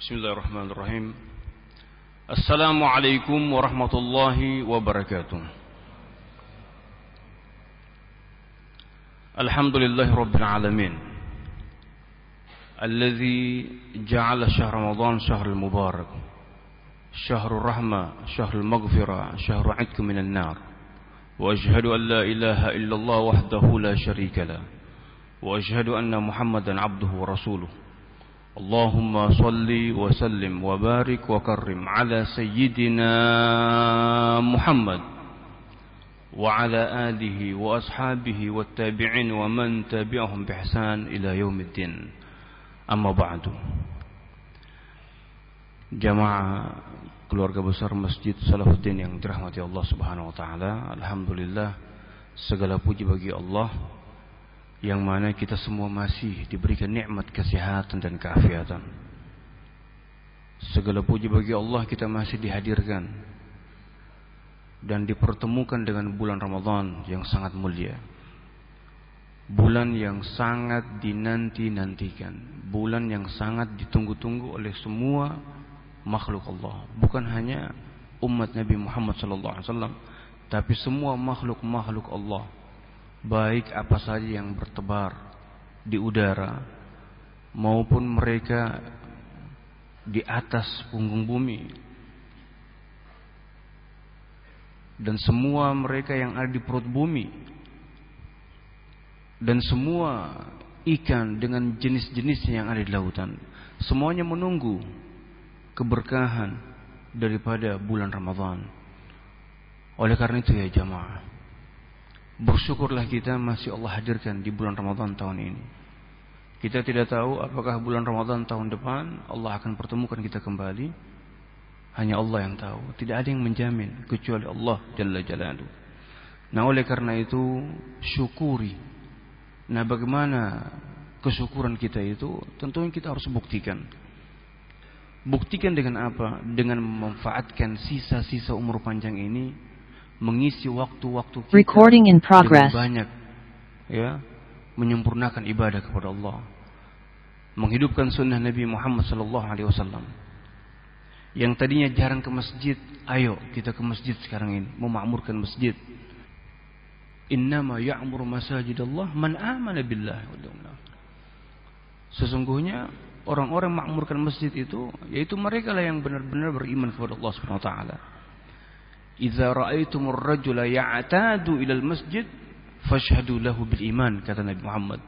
Bismillahirrahmanirrahim. Assalamualaikum warahmatullahi wabarakatuh. Alhamdulillahi rabbil alamin, alladzi ja'ala syahr Ramadan syahrul mubarak, syahrul rahmah, syahrul maghfirah, syahrul 'itq minan nar. Wa asyhadu an la ilaha illallah wahdahu la syarika lah. Wa asyhadu anna Muhammadan 'abduhu wa rasuluh. Allahumma salli wa sallim wa barik wa karrim ala sayyidina Muhammad wa ala alihi wa ashabihi wa tabi'in wa man tabi'ahum bi ihsan ila yaumiddin. Amma ba'du. Jamaah keluarga besar Masjid Salahuddin yang dirahmati Allah Subhanahu wa taala, alhamdulillah segala puji bagi Allah yang mana kita semua masih diberikan nikmat kesehatan dan keafiatan. Segala puji bagi Allah kita masih dihadirkan dan dipertemukan dengan bulan Ramadan yang sangat mulia. Bulan yang sangat dinanti-nantikan, bulan yang sangat ditunggu-tunggu oleh semua makhluk Allah. Bukan hanya umat Nabi Muhammad SAW, tapi semua makhluk-makhluk Allah, baik apa saja yang bertebar di udara maupun mereka di atas punggung bumi, dan semua mereka yang ada di perut bumi, dan semua ikan dengan jenis-jenisnya yang ada di lautan, semuanya menunggu keberkahan daripada bulan Ramadan. Oleh karena itu ya jamaah, bersyukurlah kita masih Allah hadirkan di bulan Ramadan tahun ini. Kita tidak tahu apakah bulan Ramadan tahun depan Allah akan pertemukan kita kembali. Hanya Allah yang tahu. Tidak ada yang menjamin kecuali Allah Jalla Jalaluhu. Nah, oleh karena itu syukuri. Nah, bagaimana kesyukuran kita itu? Tentunya kita harus buktikan. Buktikan dengan apa? Dengan memanfaatkan sisa-sisa umur panjang ini, mengisi waktu-waktu kita dengan banyak, ya, menyempurnakan ibadah kepada Allah, menghidupkan sunnah Nabi Muhammad SAW. Yang tadinya jarang ke masjid, ayo kita ke masjid sekarang ini, memakmurkan masjid. Innama ya'muru masajidallah man amana billah. Sesungguhnya orang-orang makmurkan masjid itu, yaitu mereka lah yang benar-benar beriman kepada Allah Subhanahu wa taala. Idza ra'aitumur rajula ya'tadu ilal masjid fashhadu lahu bil iman, kata Nabi Muhammad.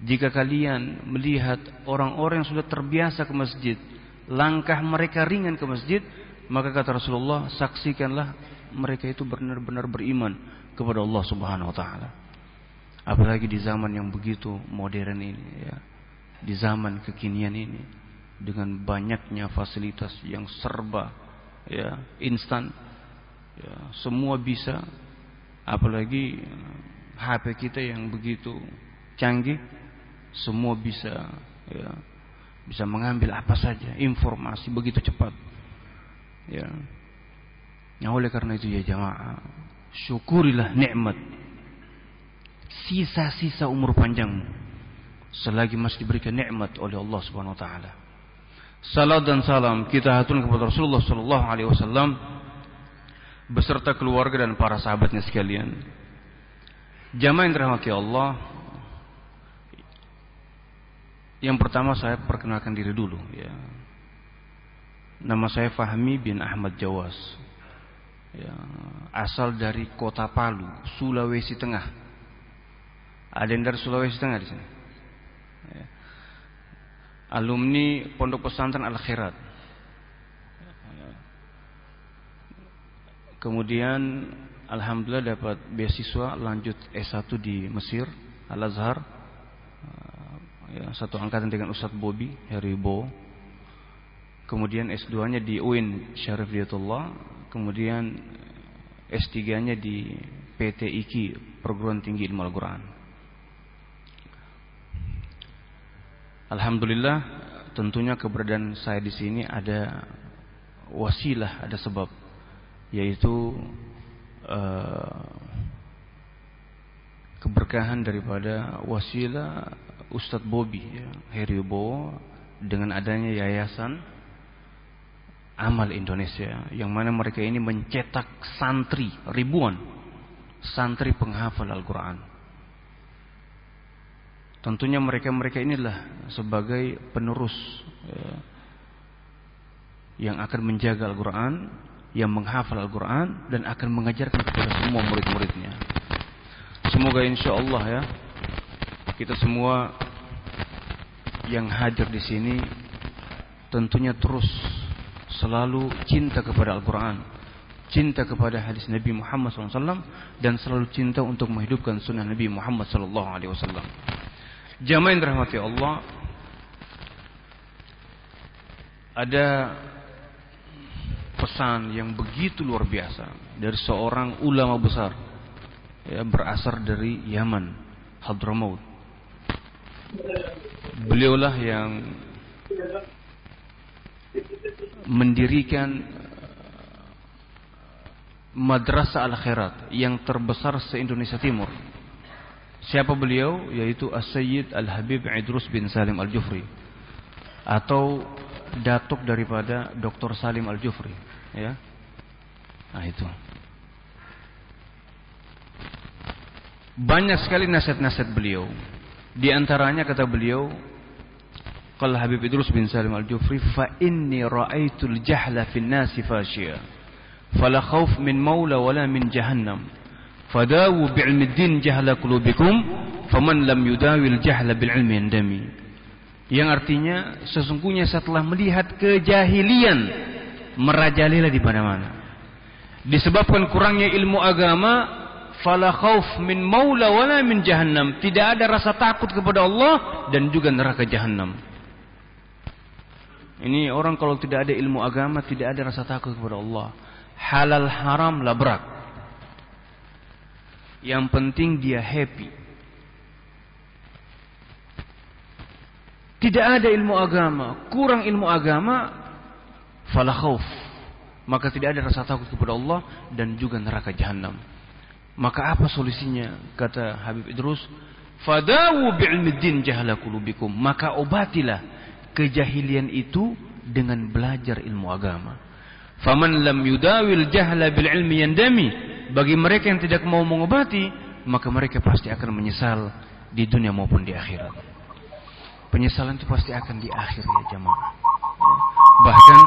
Jika kalian melihat orang-orang yang sudah terbiasa ke masjid, langkah mereka ringan ke masjid, maka kata Rasulullah, saksikanlah mereka itu benar-benar beriman kepada Allah Subhanahu wa taala. Apalagi di zaman yang begitu modern ini, ya. Di zaman kekinian ini dengan banyaknya fasilitas yang serba, ya, instan. Ya, semua bisa, apalagi HP kita yang begitu canggih, semua bisa, ya, bisa mengambil apa saja informasi begitu cepat, ya. Nah, oleh karena itu ya jamaah, syukurilah nikmat sisa-sisa umur panjangmu selagi masih diberikan nikmat oleh Allah Subhanahu wa taala. Salat dan salam kita haturkan kepada Rasulullah sallallahu alaihi wasallam beserta keluarga dan para sahabatnya sekalian. Jamaah yang dirahmati Allah, yang pertama saya perkenalkan diri dulu, ya. Nama saya Fahmi bin Ahmad Jawas, ya, asal dari kota Palu, Sulawesi Tengah. Ada yang dari Sulawesi Tengah di sini, ya. Alumni Pondok Pesantren Al Khairat. Kemudian alhamdulillah dapat beasiswa lanjut S1 di Mesir, Al Azhar, ya, satu angkatan dengan Ustadz Bobby Heribo. Kemudian S2-nya di UIN Syarif Hidayatullah. Kemudian S3-nya di PT IKI, Perguruan Tinggi Ilmu Al-Quran. Alhamdulillah, tentunya keberadaan saya di sini ada wasilah, ada sebab, yaitu keberkahan daripada wasilah Ustadz Bobby, ya, Heribo, dengan adanya yayasan Amal Indonesia, yang mana mereka ini mencetak santri ribuan, santri penghafal Al-Quran. Tentunya mereka inilah sebagai penerus yang akan menjaga Al-Quran, yang menghafal Al-Quran, dan akan mengajarkan kepada semua murid-muridnya. Semoga insya Allah ya, kita semua yang hadir di sini tentunya terus selalu cinta kepada Al-Quran, cinta kepada hadis Nabi Muhammad SAW, dan selalu cinta untuk menghidupkan sunnah Nabi Muhammad SAW. Jamaah yang dirahmati Allah, ada pesan yang begitu luar biasa dari seorang ulama besar, ya, berasal dari Yaman, Hadramaut. Beliaulah yang mendirikan Madrasah Al-Khairat yang terbesar se-Indonesia Timur. Siapa beliau? Yaitu As-Sayyid Al-Habib Idrus bin Salim Al-Jufri, atau datuk daripada Dr. Salim Al-Jufri, ya. Nah, itu. Banyak sekali nasihat-nasihat beliau. Di antaranya kata beliau, qala Habib Idrus bin Salim Al-Jufri, fa inni ra'aitul jahla fin nasi fashiya, fala khauf min maula wala min jahannam, fadawu bi'ilmi din jahla qulubikum, faman lam yudawil jahla bil ilmi yandami. Yang artinya, sesungguhnya setelah melihat kejahilian merajalela di mana-mana, disebabkan kurangnya ilmu agama, fala khauf min maula wala min jahannam, tidak ada rasa takut kepada Allah dan juga neraka jahannam. Ini orang kalau tidak ada ilmu agama, tidak ada rasa takut kepada Allah. Halal haram labrak. Yang penting dia happy. Tidak ada ilmu agama, kurang ilmu agama, fala khauf, maka tidak ada rasa takut kepada Allah dan juga neraka jahannam. Maka apa solusinya? Kata Habib Idrus, fadawu bi'ilmi din jahla qulubikum, maka obatilah kejahilian itu dengan belajar ilmu agama. Faman lam yudawil jahla bil ilmi yandami, bagi mereka yang tidak mau mengobati, maka mereka pasti akan menyesal di dunia maupun di akhirat. Penyesalan itu pasti akan di akhir, ya jamaah. Bahkan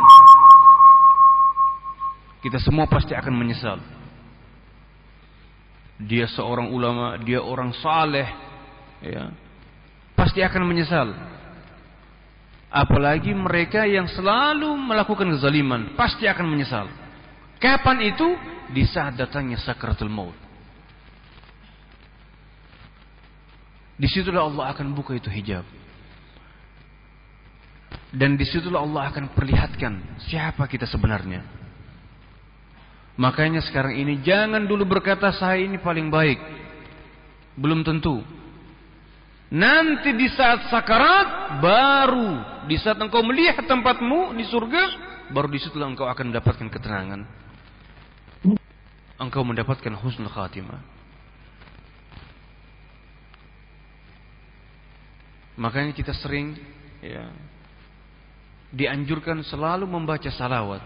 kita semua pasti akan menyesal. Dia seorang ulama, dia orang saleh, ya, pasti akan menyesal. Apalagi mereka yang selalu melakukan kezaliman, pasti akan menyesal. Kapan itu? Di saat datangnya sakaratul maut. Disitulah Allah akan buka itu hijab. Dan disitulah Allah akan perlihatkan siapa kita sebenarnya. Makanya sekarang ini jangan dulu berkata saya ini paling baik. Belum tentu. Nanti di saat sakarat, baru di saat engkau melihat tempatmu di surga, baru di situlah engkau akan mendapatkan ketenangan. Engkau mendapatkan husnul khatimah. Makanya kita sering, ya, dianjurkan selalu membaca salawat.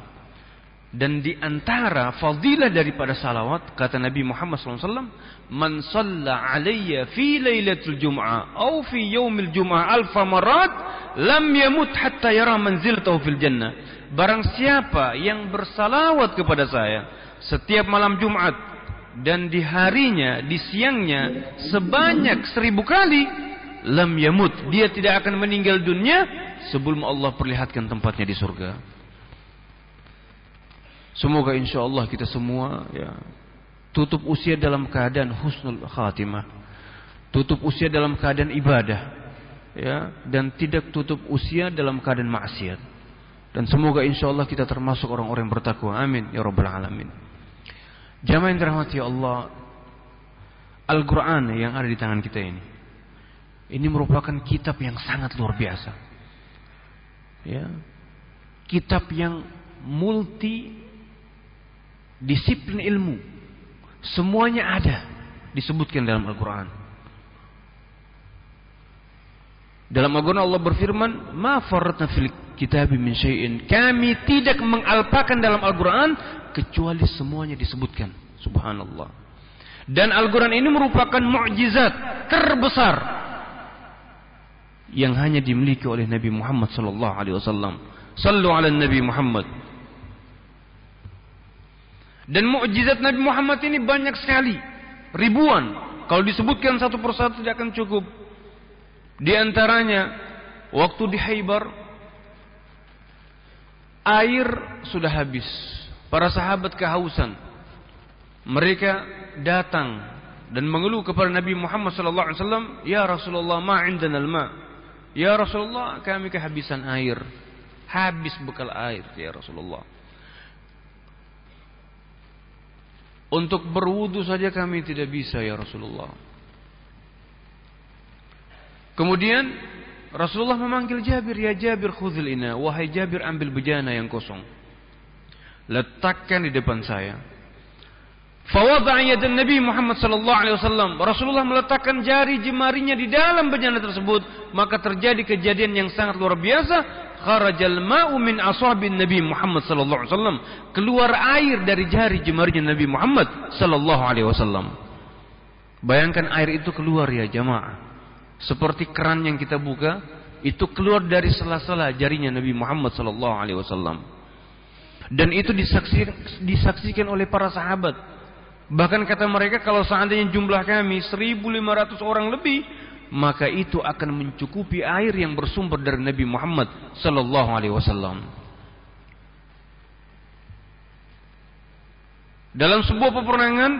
Dan di antara fadilah daripada salawat, kata Nabi Muhammad SAW, man shalla alayya fi lailatul jum'ah atau fi yaumil jum'ah alfa marat lam yamut hatta yara manzilatahu fil jannah. Barang siapa yang bersalawat kepada saya setiap malam Jumat dan di harinya, di siangnya sebanyak 1000 kali, lam yamut, dia tidak akan meninggal dunia sebelum Allah perlihatkan tempatnya di surga. Semoga insya Allah kita semua, ya, tutup usia dalam keadaan husnul khatimah, tutup usia dalam keadaan ibadah, ya, dan tidak tutup usia dalam keadaan maksiat. Dan semoga insya Allah kita termasuk orang-orang yang bertakwa. Amin ya rabbal alamin. Jamaah yang dirahmati Allah, Al-Quran yang ada di tangan kita ini merupakan kitab yang sangat luar biasa, ya, kitab yang multi disiplin ilmu, semuanya ada disebutkan dalam Al-Quran. Dalam Al-Quran Allah berfirman, ma farratna fil kitabi min syai'in. Kami tidak mengalpakan dalam Al-Quran kecuali semuanya disebutkan. Subhanallah. Dan Al-Quran ini merupakan mukjizat terbesar yang hanya dimiliki oleh Nabi Muhammad sallallahu alaihi wasallam. Sallu ala Nabi Muhammad. Dan mukjizat Nabi Muhammad ini banyak sekali, ribuan. Kalau disebutkan satu persatu tidak akan cukup. Di antaranya waktu di Khaybar, air sudah habis. Para sahabat kehausan. Mereka datang dan mengeluh kepada Nabi Muhammad sallallahu alaihi wasallam, "Ya Rasulullah, ma 'indana al-ma." Ya Rasulullah, kami kehabisan air. Habis bekal air ya Rasulullah. Untuk berwudu saja kami tidak bisa ya Rasulullah. Kemudian Rasulullah memanggil Jabir, "Ya Jabir, khudhil ina." Wahai Jabir, ambil bejana yang kosong. Letakkan di depan saya. Fawada'a yadan Nabi Muhammad sallallahu alaihi wasallam. Rasulullah meletakkan jari jemarinya di dalam bejana tersebut, maka terjadi kejadian yang sangat luar biasa. Kharajal ma'u min ashabin Nabi Muhammad sallallahu alaihi wasallam. Keluar air dari jari jemarinya Nabi Muhammad sallallahu alaihi wasallam. Bayangkan air itu keluar ya jamaah. Seperti keran yang kita buka, itu keluar dari sela-sela jarinya Nabi Muhammad sallallahu alaihi wasallam. Dan itu disaksikan oleh para sahabat. Bahkan kata mereka, kalau seandainya jumlah kami 1.500 orang lebih, maka itu akan mencukupi air yang bersumber dari Nabi Muhammad sallallahu alaihi wasallam. Dalam sebuah peperangan,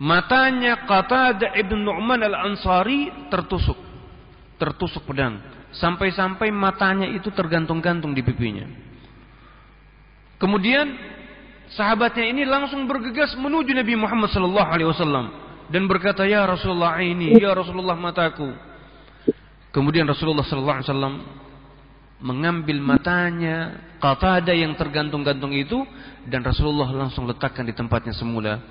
matanya Qatadah ibn Nu'man al-Ansari tertusuk pedang, sampai-sampai matanya itu tergantung-gantung di pipinya. Kemudian sahabatnya ini langsung bergegas menuju Nabi Muhammad sallallahu alaihi wasallam dan berkata, "Ya Rasulullah, ini ya Rasulullah mataku." Kemudian Rasulullah sallallahu alaihi wasallam mengambil matanya Qatadah yang tergantung-gantung itu dan Rasulullah langsung letakkan di tempatnya semula,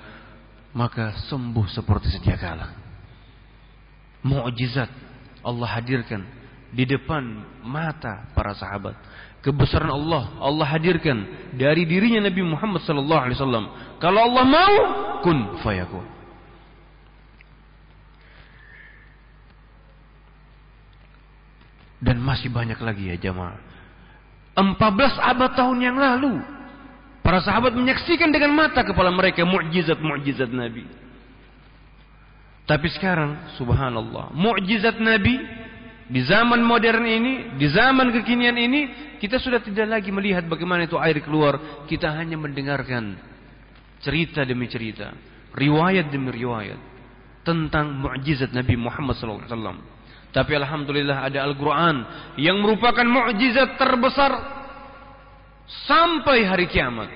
maka sembuh seperti sedia kala. Mukjizat Allah hadirkan di depan mata para sahabat. Kebesaran Allah hadirkan dari dirinya Nabi Muhammad sallallahu alaihi wasallam. Kalau Allah mau, kun fayakun. Dan masih banyak lagi ya jamaah. 14 abad tahun yang lalu, para sahabat menyaksikan dengan mata kepala mereka mukjizat-mukjizat Nabi. Tapi sekarang, subhanallah, mukjizat Nabi di zaman modern ini, di zaman kekinian ini, kita sudah tidak lagi melihat bagaimana itu air keluar. Kita hanya mendengarkan cerita demi cerita, riwayat demi riwayat tentang mukjizat Nabi Muhammad SAW. Tapi alhamdulillah ada Al-Quran yang merupakan mukjizat terbesar sampai hari kiamat.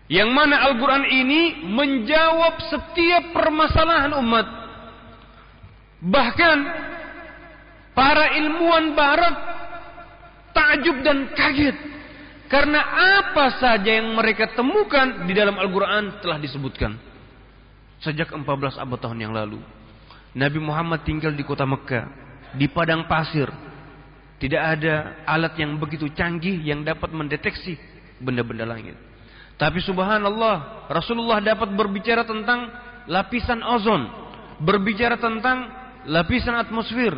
Yang mana Al-Quran ini menjawab setiap permasalahan umat. Bahkan para ilmuwan barat takjub dan kaget karena apa saja yang mereka temukan di dalam Al-Quran telah disebutkan sejak 14 abad tahun yang lalu. Nabi Muhammad tinggal di kota Mekah, di padang pasir. Tidak ada alat yang begitu canggih yang dapat mendeteksi benda-benda langit. Tapi subhanallah, Rasulullah dapat berbicara tentang lapisan ozon, berbicara tentang lapisan atmosfer.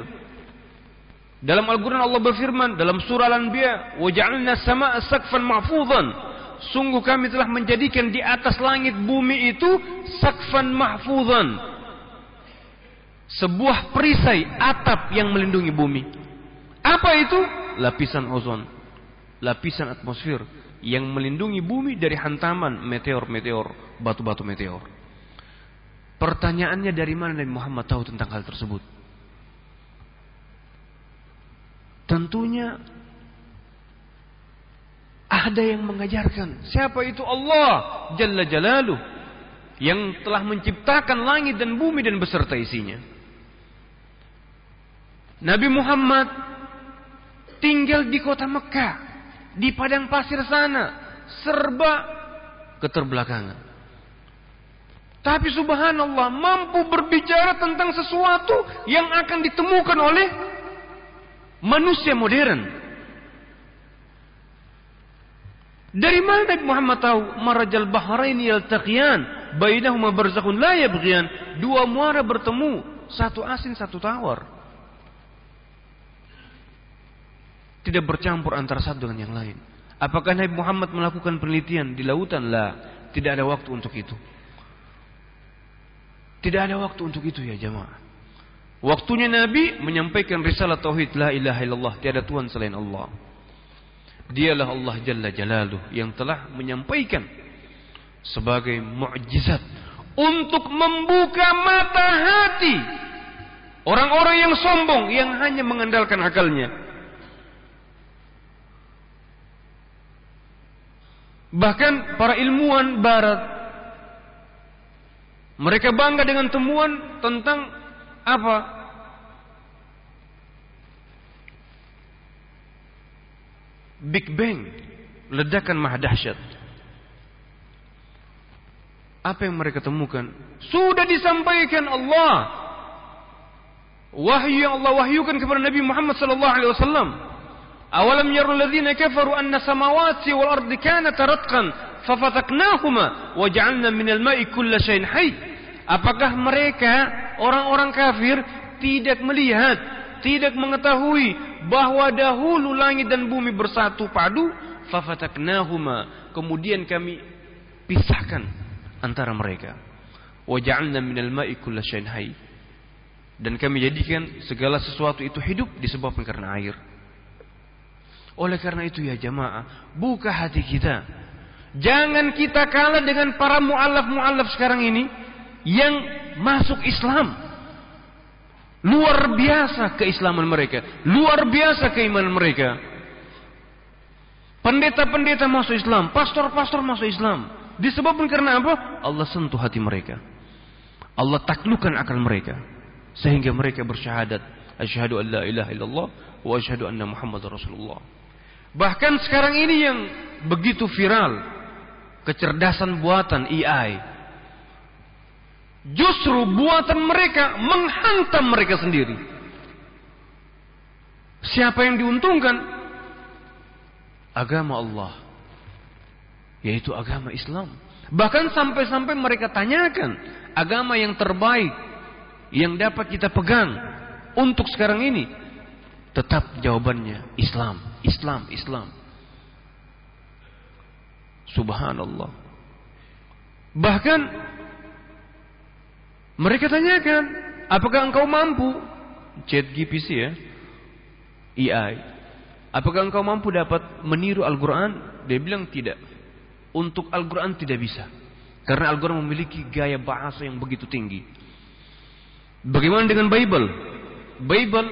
Dalam Al-Quran Allah berfirman dalam surah Al-Anbiya, "Waja'alna as-samaa'a saqfan mahfuzan." Sungguh kami telah menjadikan di atas langit bumi itu saqfan mahfuzan. Sebuah perisai atap yang melindungi bumi. Apa itu? Lapisan ozon, lapisan atmosfer yang melindungi bumi dari hantaman meteor-meteor, batu-batu meteor. Pertanyaannya, dari mana Nabi Muhammad tahu tentang hal tersebut? Tentunya ada yang mengajarkan. Siapa itu? Allah Jalla Jalaluh, yang telah menciptakan langit dan bumi dan beserta isinya. Nabi Muhammad tinggal di kota Mekah, di padang pasir sana, serba keterbelakangan. Tapi subhanallah, mampu berbicara tentang sesuatu yang akan ditemukan oleh manusia modern. Dari mana Nabi Muhammad tahu? Marajal bahraini yaltaqiyan bainahuma barzakhun la yabghiyan. Dua muara bertemu, satu asin satu tawar. Tidak bercampur antara satu dengan yang lain. Apakah Nabi Muhammad melakukan penelitian di lautan? La, tidak ada waktu untuk itu. Tidak ada waktu untuk itu ya jamaah. Waktunya Nabi menyampaikan risalah tauhid la ilaha illallah, tiada Tuhan selain Allah. Dialah Allah Jalla Jalaluh yang telah menyampaikan sebagai mukjizat untuk membuka mata hati orang-orang yang sombong yang hanya mengandalkan akalnya. Bahkan para ilmuwan barat, mereka bangga dengan temuan tentang apa? Big Bang, ledakan maha dahsyat. Apa yang mereka temukan? Sudah disampaikan Allah. Wahyu yang Allah wahyukan kepada Nabi Muhammad sallallahu alaihi wasallam. Awalam yarul ladzina kafaru anna samawati wal ardi kanata ratqan fafataknahuma wa ja'alna minal ma'i kulla shay'in hayy. Apakah mereka orang-orang kafir tidak melihat, tidak mengetahui bahwa dahulu langit dan bumi bersatu padu, fafataknahuma, kemudian kami pisahkan antara mereka. Wa ja'alna minal ma'i kulla shay'in hayy. Dan kami jadikan segala sesuatu itu hidup disebabkan karena air. Oleh karena itu ya jamaah, buka hati kita. Jangan kita kalah dengan para mu'allaf sekarang ini yang masuk Islam. Luar biasa keislaman mereka, luar biasa keimanan mereka. Pendeta-pendeta masuk Islam, pastor-pastor masuk Islam. Disebabkan karena apa? Allah sentuh hati mereka. Allah taklukkan akal mereka sehingga mereka bersyahadat, asyhadu an la ilaha illallah wa asyhadu anna Muhammadar Rasulullah. Bahkan sekarang ini yang begitu viral, kecerdasan buatan AI, justru buatan mereka menghantam mereka sendiri. Siapa yang diuntungkan? Agama Allah, yaitu agama Islam. Bahkan sampai-sampai mereka tanyakan, agama yang terbaik yang dapat kita pegang untuk sekarang ini. Tetap jawabannya Islam, Islam, Islam. Subhanallah. Bahkan mereka tanyakan, apakah engkau mampu? ChatGPT ya, AI. Apakah engkau mampu dapat meniru Al-Quran? Dia bilang tidak. Untuk Al-Quran tidak bisa, karena Al-Quran memiliki gaya bahasa yang begitu tinggi. Bagaimana dengan Bible? Bible,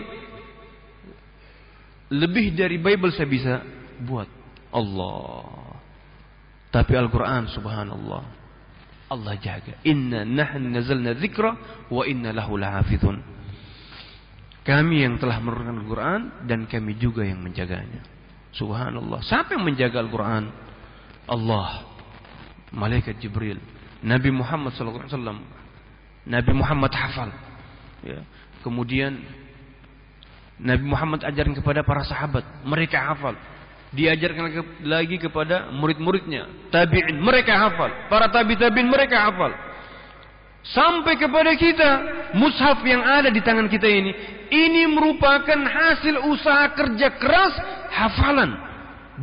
lebih dari Bible saya bisa buat. Allah. Tapi Al-Quran subhanallah, Allah jaga. Inna nahnu nazalna dzikra wa inna lahu lahafizun. Kami yang telah menurunkan Al-Quran dan kami juga yang menjaganya. Subhanallah. Siapa yang menjaga Al-Quran? Allah. Malaikat Jibril. Nabi Muhammad sallallahu alaihi wasallam. Nabi Muhammad hafal. Ya. Kemudian Nabi Muhammad ajarkan kepada para sahabat, mereka hafal. Diajarkan lagi kepada murid-muridnya, tabi'in, mereka hafal. Para tabi'in mereka hafal. Sampai kepada kita, mushaf yang ada di tangan kita ini merupakan hasil usaha kerja keras, hafalan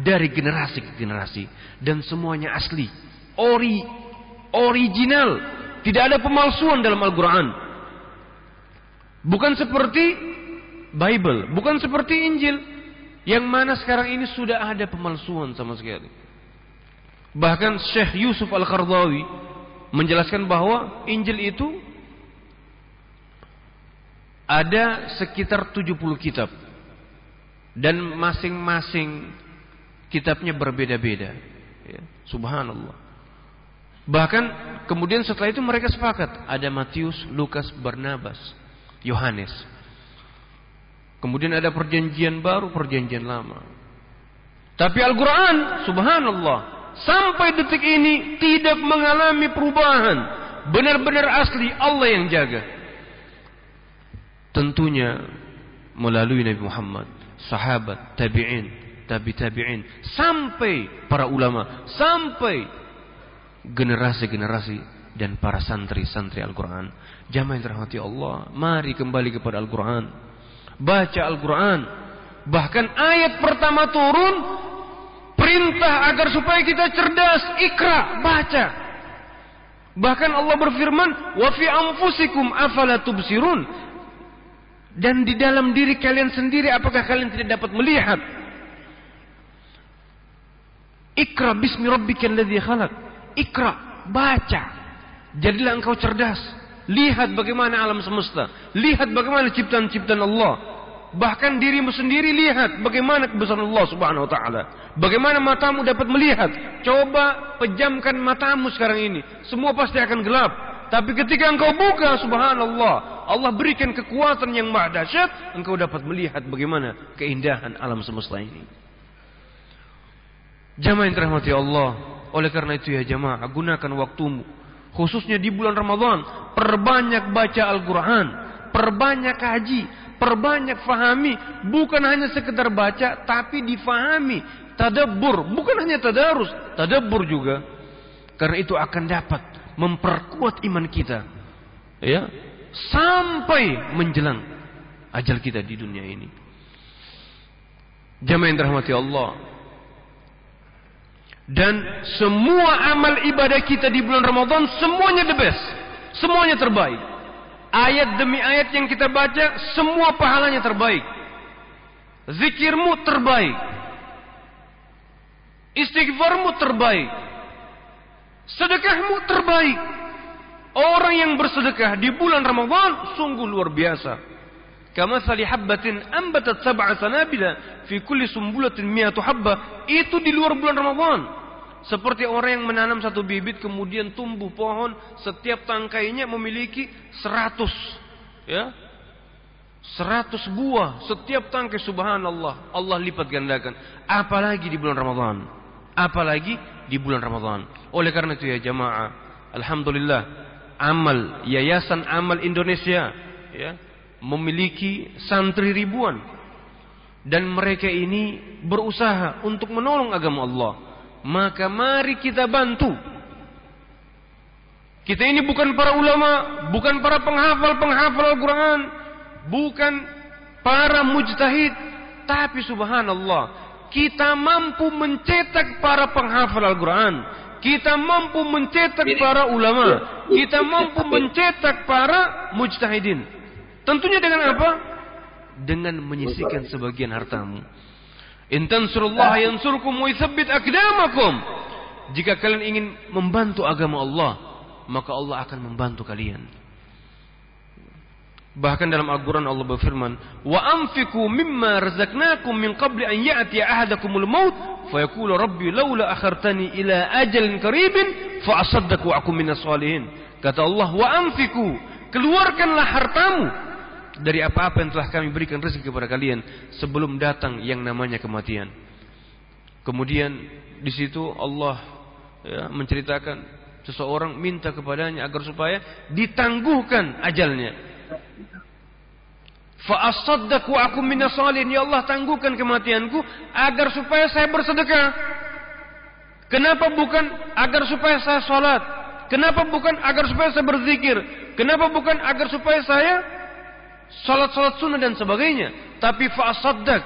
dari generasi ke generasi, dan semuanya asli, original, tidak ada pemalsuan dalam Al-Quran. Bukan seperti Bible, bukan seperti Injil, yang mana sekarang ini sudah ada pemalsuan sama sekali. Bahkan Syekh Yusuf Al-Qaradawi menjelaskan bahwa Injil itu ada sekitar 70 kitab, dan masing-masing kitabnya berbeda-beda. Ya, subhanallah. Bahkan kemudian setelah itu mereka sepakat, ada Matius, Lukas, Barnabas, Yohanes. Kemudian ada perjanjian baru, perjanjian lama. Tapi Al-Quran, subhanallah, sampai detik ini tidak mengalami perubahan. Benar-benar asli, Allah yang jaga. Tentunya melalui Nabi Muhammad sahabat, tabi'in, tabi'in, sampai para ulama, sampai generasi-generasi dan para santri-santri Al-Quran. Jamaah yang dirahmati Allah, mari kembali kepada Al-Quran. Baca Al-Quran. Bahkan ayat pertama turun, perintah agar supaya kita cerdas. Ikra, baca. Bahkan Allah berfirman, wa fi anfusikum afala tubsirun. Dan di dalam diri kalian sendiri, apakah kalian tidak dapat melihat? Ikra bismi rabbikal ladzi khalaq. Ikra, baca. Jadilah engkau cerdas. Lihat bagaimana alam semesta. Lihat bagaimana ciptaan-ciptaan Allah. Bahkan dirimu sendiri lihat bagaimana kebesaran Allah Subhanahu wa taala. Bagaimana matamu dapat melihat. Coba pejamkan matamu sekarang ini. Semua pasti akan gelap. Tapi ketika engkau buka, subhanallah, Allah berikan kekuatan yang maha dahsyat, engkau dapat melihat bagaimana keindahan alam semesta ini. Jamaah yang dirahmati Allah, oleh karena itu ya jamaah, gunakan waktumu, khususnya di bulan Ramadan, perbanyak baca Al-Quran, perbanyak haji, perbanyak fahami, bukan hanya sekedar baca, tapi difahami, tadabbur, bukan hanya tadarus, tadabbur juga, karena itu akan dapat memperkuat iman kita, ya, sampai menjelang ajal kita di dunia ini. Jamaah yang dirahmati Allah, dan semua amal ibadah kita di bulan Ramadan semuanya the best, semuanya terbaik. Ayat demi ayat yang kita baca, semua pahalanya terbaik. Zikirmu terbaik, istighfarmu terbaik, sedekahmu terbaik. Orang yang bersedekah di bulan Ramadan sungguh luar biasa. Kamathali habbatin ambatat sab'a sanabila fi kulli sumbulatin mi'atu habbah. Itu di luar bulan Ramadan. Seperti orang yang menanam satu bibit kemudian tumbuh pohon, setiap tangkainya memiliki 100, ya, 100 buah setiap tangkai, subhanallah, Allah lipat gandakan. Apalagi di bulan Ramadan, apalagi di bulan Ramadan. Oleh karena itu ya jamaah, alhamdulillah, amal Yayasan Amal Indonesia, ya, memiliki santri ribuan, dan mereka ini berusaha untuk menolong agama Allah. Maka mari kita bantu. Kita ini bukan para ulama, bukan para penghafal Al-Quran, bukan para mujtahid, tapi subhanallah, kita mampu mencetak para penghafal Al-Quran, kita mampu mencetak para ulama, kita mampu mencetak para mujtahidin. Tentunya dengan apa? Dengan menyisihkan sebagian hartamu. In tansurullaha yansurkum wa yuthabbit aqdamakum. Jika kalian ingin membantu agama Allah, maka Allah akan membantu kalian. Bahkan dalam Al-Quran Allah berfirman, wa anfiqu mimma razaqnakum min qabli an ya'tiya ahadakumul maut fayaqulu rabbi laula akhartani ila ajalin qaribin fa asaddaq wa akum minas shalihin. Kata Allah, wa anfiqu, keluarkanlah hartamu dari apa-apa yang telah kami berikan rezeki kepada kalian sebelum datang yang namanya kematian. Kemudian di situ Allah, ya, menceritakan seseorang minta kepadanya agar supaya ditangguhkan ajalnya. Fa asaddaq wa akum minas shalihin, ya Allah, tangguhkan kematianku agar supaya saya bersedekah. Kenapa bukan agar supaya saya salat? Kenapa bukan agar supaya saya berzikir? Kenapa bukan agar supaya saya salat sunnah dan sebagainya? Tapi fa'asaddaq,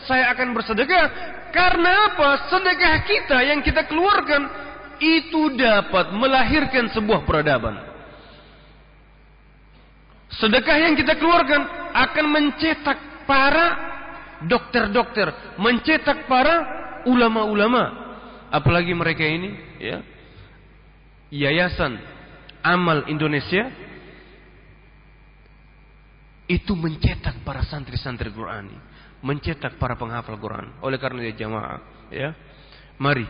saya akan bersedekah. Karena apa? Sedekah kita yang kita keluarkan itu dapat melahirkan sebuah peradaban. Sedekah yang kita keluarkan akan mencetak para dokter-dokter, mencetak para ulama-ulama. Apalagi mereka ini, ya, Yayasan Amal Indonesia itu mencetak para santri-santri Quran, mencetak para penghafal Quran. Oleh karena itu jamaah, ya, mari,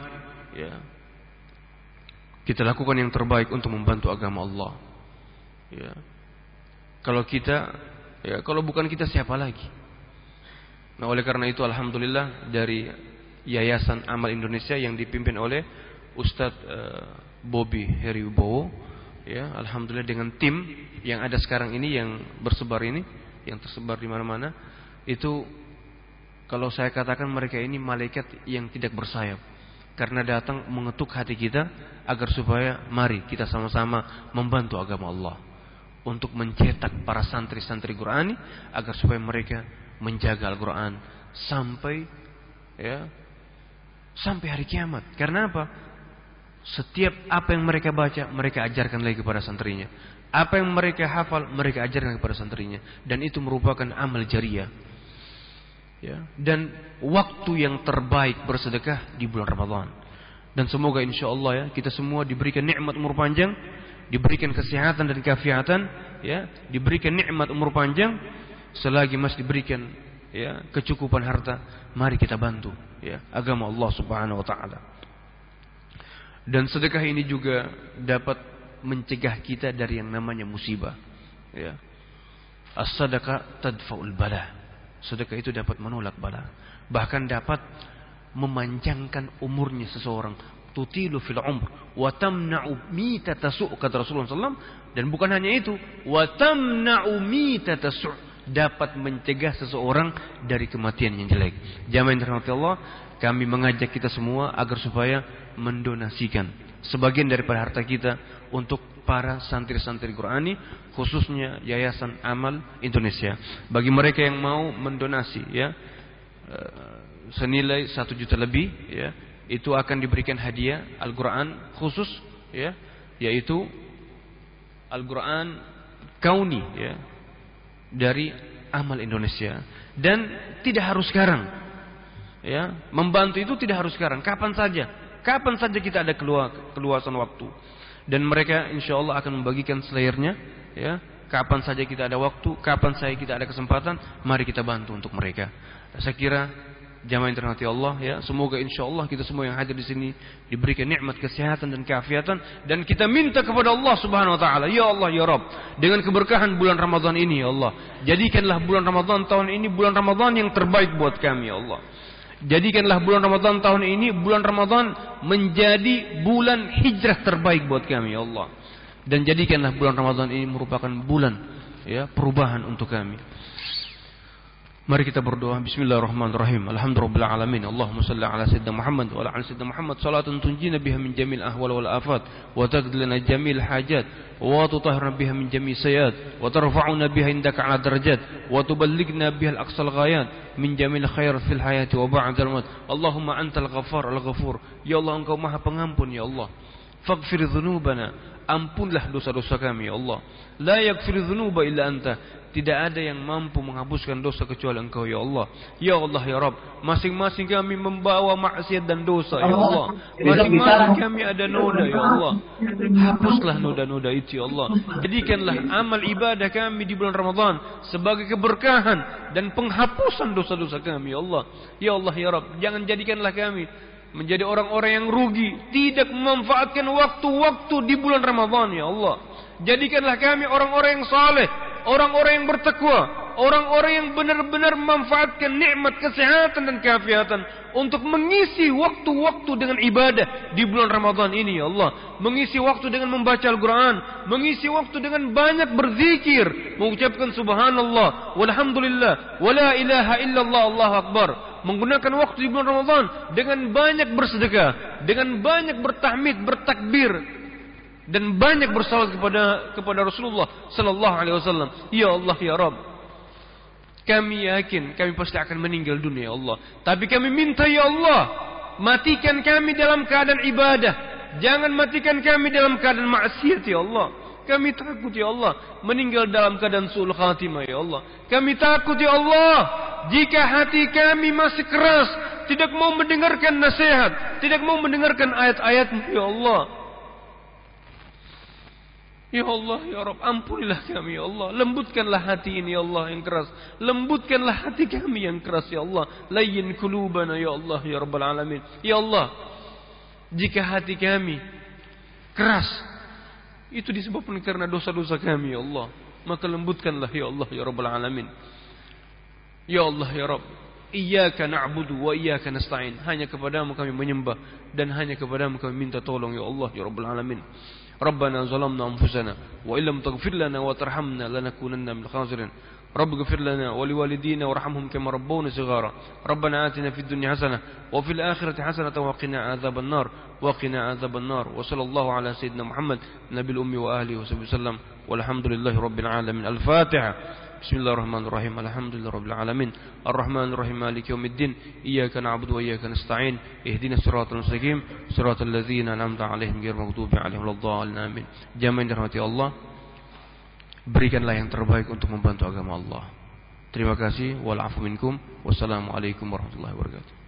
ya, kita lakukan yang terbaik untuk membantu agama Allah. Ya, kalau kita, ya, kalau bukan kita siapa lagi? Nah, oleh karena itu alhamdulillah dari Yayasan Amal Indonesia yang dipimpin oleh Ustadz Bobby Heriwibowo, ya, alhamdulillah dengan tim yang ada sekarang ini, yang bersebar ini, yang tersebar di mana-mana, itu Kalau saya katakan mereka ini malaikat yang tidak bersayap, karena datang mengetuk hati kita agar supaya mari kita sama-sama membantu agama Allah, untuk mencetak para santri-santri Qurani agar supaya mereka menjaga Al-Quran sampai hari kiamat. Karena apa? Setiap apa yang mereka baca, mereka ajarkan lagi kepada santrinya. Apa yang mereka hafal, mereka ajarkan kepada santrinya. Dan itu merupakan amal jariyah. Dan waktu yang terbaik bersedekah di bulan Ramadan. Dan semoga insya Allah kita semua diberikan nikmat umur panjang, diberikan kesehatan dan keafiatan, diberikan nikmat umur panjang, selagi masih diberikan kecukupan harta, mari kita bantu agama Allah Subhanahu wa taala. Dan sedekah ini juga dapat mencegah kita dari yang namanya musibah. As-sadaqah tadfa'ul bala. Sedekah itu dapat menolak bala, bahkan dapat memanjangkan umurnya seseorang. Tutilu fil umr wa tamna'u mitata su', kata Rasulullah SAW. Dan bukan hanya itu, wa tamna'u mitata su', dapat mencegah seseorang dari kematian yang jelek. Jamaah yang dirahmati Allah, kami mengajak kita semua agar supaya mendonasikan sebagian daripada harta kita untuk para santri-santri Qurani, khususnya Yayasan Amal Indonesia. Bagi mereka yang mau mendonasi senilai 1 juta lebih, itu akan diberikan hadiah Al-Quran khusus, yaitu Al-Quran Kauni dari Amal Indonesia. Dan tidak harus sekarang, membantu itu tidak harus sekarang, kapan saja kita ada keluasan waktu. Dan mereka insya Allah akan membagikan selayarnya, kapan saja kita ada waktu, kapan saja kita ada kesempatan, mari kita bantu untuk mereka. Saya kira jamaah yang dirahmati Allah, semoga insya Allah kita semua yang hadir di sini diberikan nikmat kesehatan dan keafiatan, dan kita minta kepada Allah Subhanahu wa taala, ya Allah ya Rabb, dengan keberkahan bulan Ramadan ini ya Allah, jadikanlah bulan Ramadan tahun ini bulan Ramadan yang terbaik buat kami ya Allah. Jadikanlah bulan Ramadan tahun ini, bulan Ramadan menjadi bulan hijrah terbaik buat kami ya Allah. Dan jadikanlah bulan Ramadan ini merupakan bulan perubahan untuk kami. Mari kita berdoa. Bismillahirrahmanirrahim. Alhamdulillahirabbil alamin. Allahumma shalli ala sayyidina Muhammad wa ala ali sayyidina Muhammad salatan tunjina biha min jamil ahwal wal afat wa taqdi lana jamil hajat wa tutahhirna biha min jami' sayyi'at wa tarfa'una biha indaka 'ala darajat wa tuballighna biha al-aqsal ghayat min jamil khair fil hayati wa ba'dal maut. Allahumma antal ghaffar al-ghafur. Ya Allah, Engkau Maha Pengampun ya Allah. Faghfir dzunubana, ampunlah dosa-dosa kami ya Allah. La yaghfiru dzunuba illa anta. Tidak ada yang mampu menghapuskan dosa kecuali Engkau ya Allah. Ya Allah ya Rabb, masing-masing kami membawa maksiat dan dosa ya Allah. Masing-masing kami ada noda ya Allah. Hapuslah noda-noda itu ya Allah. Jadikanlah amal ibadah kami di bulan Ramadan sebagai keberkahan dan penghapusan dosa-dosa kami ya Allah. Ya Allah ya Rabb, jangan jadikanlah kami menjadi orang-orang yang rugi, tidak memanfaatkan waktu-waktu di bulan Ramadan ya Allah. Jadikanlah kami orang-orang yang saleh, orang-orang yang bertakwa, orang-orang yang benar-benar memanfaatkan nikmat kesehatan dan keafiatan untuk mengisi waktu-waktu dengan ibadah di bulan Ramadan ini ya Allah. Mengisi waktu dengan membaca Al-Quran, mengisi waktu dengan banyak berzikir, mengucapkan subhanallah walhamdulillah wala ilaha illallah Allahu akbar. Menggunakan waktu di bulan Ramadan dengan banyak bersedekah, dengan banyak bertahmid, bertakbir, dan banyak bersalawat kepada Rasulullah sallallahu alaihi wasallam. Ya Allah ya Rabb, kami yakin kami pasti akan meninggal dunia ya Allah, tapi kami minta ya Allah, matikan kami dalam keadaan ibadah, jangan matikan kami dalam keadaan maksiat ya Allah. Kami takut ya Allah meninggal dalam keadaan su'ul khatimah ya Allah. Kami takut ya Allah jika hati kami masih keras, tidak mau mendengarkan nasihat, tidak mau mendengarkan ayat-ayat-Mu ya Allah. Ya Allah ya Rabb, ampunilah kami ya Allah. Lembutkanlah hati ini ya Allah yang keras. Lembutkanlah hati kami yang keras ya Allah. Layyin qulubana ya Allah ya Rabbal alamin. Ya Allah, jika hati kami keras, itu disebabkan karena dosa-dosa kami ya Allah, maka lembutkanlah ya Allah ya Rabbal alamin. Ya Allah ya Rabb, iyyaka na'budu wa iyyaka nasta'in. Hanya kepadamu kami menyembah dan hanya kepadamu kami minta tolong ya Allah ya Rabbal alamin. Rabbana zalamna anfusana wa illam taghfir lana wa tarhamna lanakunanna minal khasirin. رب اغفر لنا ولوالدينا وارحمهم كما ربونا صغارا ربنا آتنا في الدنيا حسنة وفي الآخرة حسنة وقنا عذاب النار وصلى الله على سيدنا محمد نبي الأمي وآله وصحبه وسلم والحمد لله رب العالمين. الفاتحة. بسم الله الرحمن الرحيم الحمد لله رب العالمين الرحمن الرحيم مالك يوم الدين إياك نعبد وإياك نستعين اهدنا الصراط المستقيم صراط الذين أنعمت عليهم غير المغضوب عليهم ولا الضالين آمين. Jamaah yang dirahmati Allah, berikanlah yang terbaik untuk membantu agama Allah. Terima kasih. Wal afu minkum. Wassalamualaikum warahmatullahi wabarakatuh.